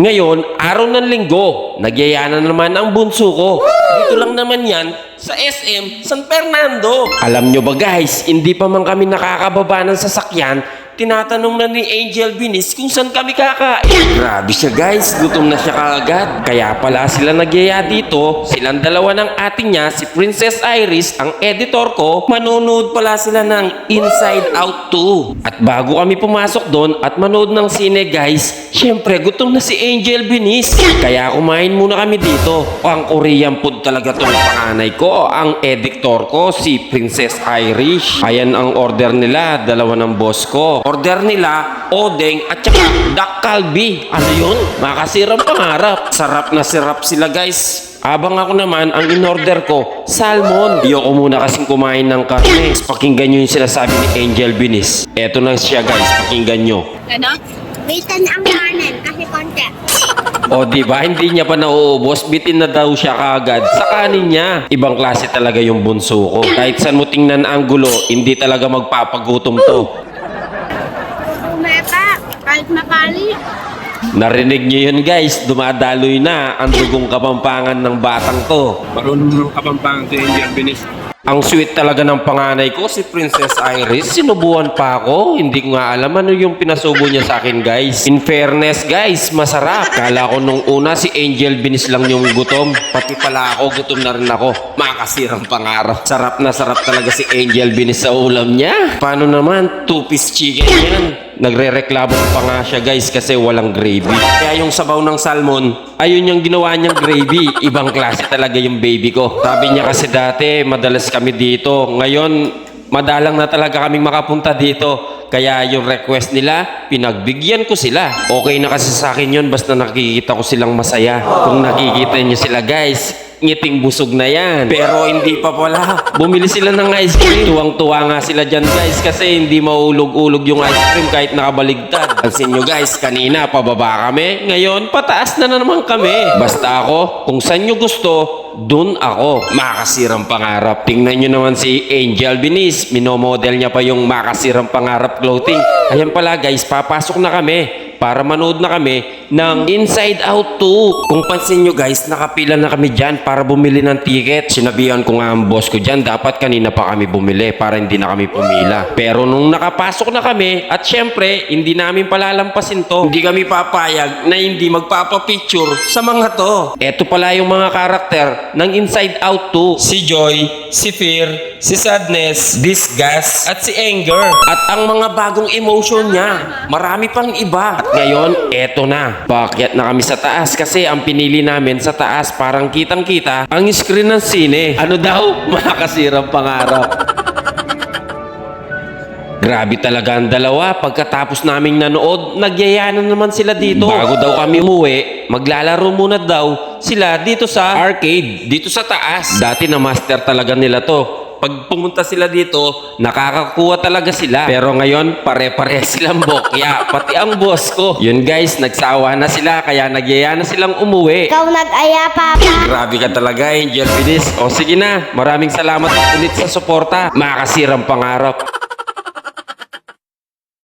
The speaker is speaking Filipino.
Ngayon, araw ng linggo, nagyaya na naman ang bunso ko. Dito lang naman yan sa SM San Fernando. Alam nyo ba guys, hindi pa man kami nakakababa ng sasakyan, tinatanong na ni Angel Binis kung saan kami kakain. Grabe siya guys, gutom na siya kaagad. Kaya pala sila nagyaya dito. Silang dalawa ng ating niya, si Princess Iris, ang editor ko. Manonood pala sila ng Inside Out 2. At bago kami pumasok doon at manood ng sine guys, syempre gutom na si Angel Binis. Kaya kumain muna kami dito. Ang Korean food talaga tong panganay ko. Ang editor ko, si Princess Irish. Ayan ang order nila, dalawa ng boss ko. Order nila, odeng at saka duck kalbi. Ano yun? Makasirang pangarap. Sarap na sarap sila guys. Abang ako naman, ang in-order ko, salmon. Iyoko muna kasing kumain ng karne. Pakinggan nyo yung sinasabi ni Angel Binis. Eto na siya guys, pakinggan nyo. Ano? Bitin ang kanin kasi konti. O diba, hindi niya pa nauubos, bitin na daw siya kaagad sa kanin niya. Ibang klase talaga yung bunso ko. Kahit saan mo tingnan ang gulo, hindi talaga magpapagutom to. Umeka, kahit makali. Narinig niyo yun guys, dumadaloy na ang dugong kapampangan ng batang to. Marunong kapampangan si Angel Binis. Ang sweet talaga ng panganay ko, si Princess Iris. Sinubuan pa ako. Hindi ko nga alam ano yung pinasubo niya sa akin, guys. In fairness, guys, masarap. Kala ko nung una si Angel Binis lang yung gutom. Pati pala ako, gutom na rin ako. Makasirang pangarap. Sarap na sarap talaga si Angel Binis sa ulam niya. Paano naman? 2-piece chicken yan. Nagre-reklamo pa nga siya guys kasi walang gravy. Kaya yung sabaw ng salmon, ayun yung ginawa niyang gravy. Ibang klase talaga yung baby ko. Sabi niya kasi dati, madalas kami dito. Ngayon, madalang na talaga kaming makapunta dito. Kaya yung request nila, pinagbigyan ko sila. Okay na kasi sa akin yun, basta nakikita ko silang masaya. Kung nakikita niyo sila guys, ngiting busog na yan. Pero hindi pa pala. Bumili sila ng ice cream. Tuwang-tuwa nga sila dyan guys kasi hindi maulog-ulog yung ice cream kahit nakabaligtad. Pansin nyo guys, kanina pababa kami. Ngayon, pataas na naman kami. Basta ako, kung saan nyo gusto, dun ako. Makasirang pangarap. Tingnan nyo naman si Angel Binis. Minomodel niya pa yung makasirang pangarap clothing. Ayan pala guys, papasok na kami para manood na kami ng Inside Out 2. Kung pansin nyo guys, nakapila na kami dyan para bumili ng ticket. Sinabihan ko nga ang boss ko dyan, dapat kanina pa kami bumili para hindi na kami pumila. Pero nung nakapasok na kami, at syempre, hindi namin palalampasin to. Hindi kami papayag na hindi magpapapicture sa mga to. Eto pala yung mga karakter ng Inside Out 2. Si Joy, si Fear, si Sadness, Disgust, at si Anger. At ang mga bagong emotion niya, marami pang iba. At ngayon, eto na. Paakyat na kami sa taas kasi ang pinili namin sa taas parang kitang-kita ang screen ng sine. Ano daw? Makakasirang pangarap. Grabe talaga ang dalawa. Pagkatapos naming nanood, nagyaya na naman sila dito. Bago daw kami umuwi, maglalaro muna daw sila dito sa arcade, dito sa taas. Dati na master talaga nila to. Pag pumunta sila dito, nakakakuha talaga sila. Pero ngayon, pare-pare silang bokya. Pati ang boss ko. Yun guys, nagsawa na sila kaya nagyaya na silang umuwi. Ikaw nag-aya, Papa. Grabe ka talaga, Angel Binis. O sige na, maraming salamat ulit sa suporta. Makakasirang pangarap.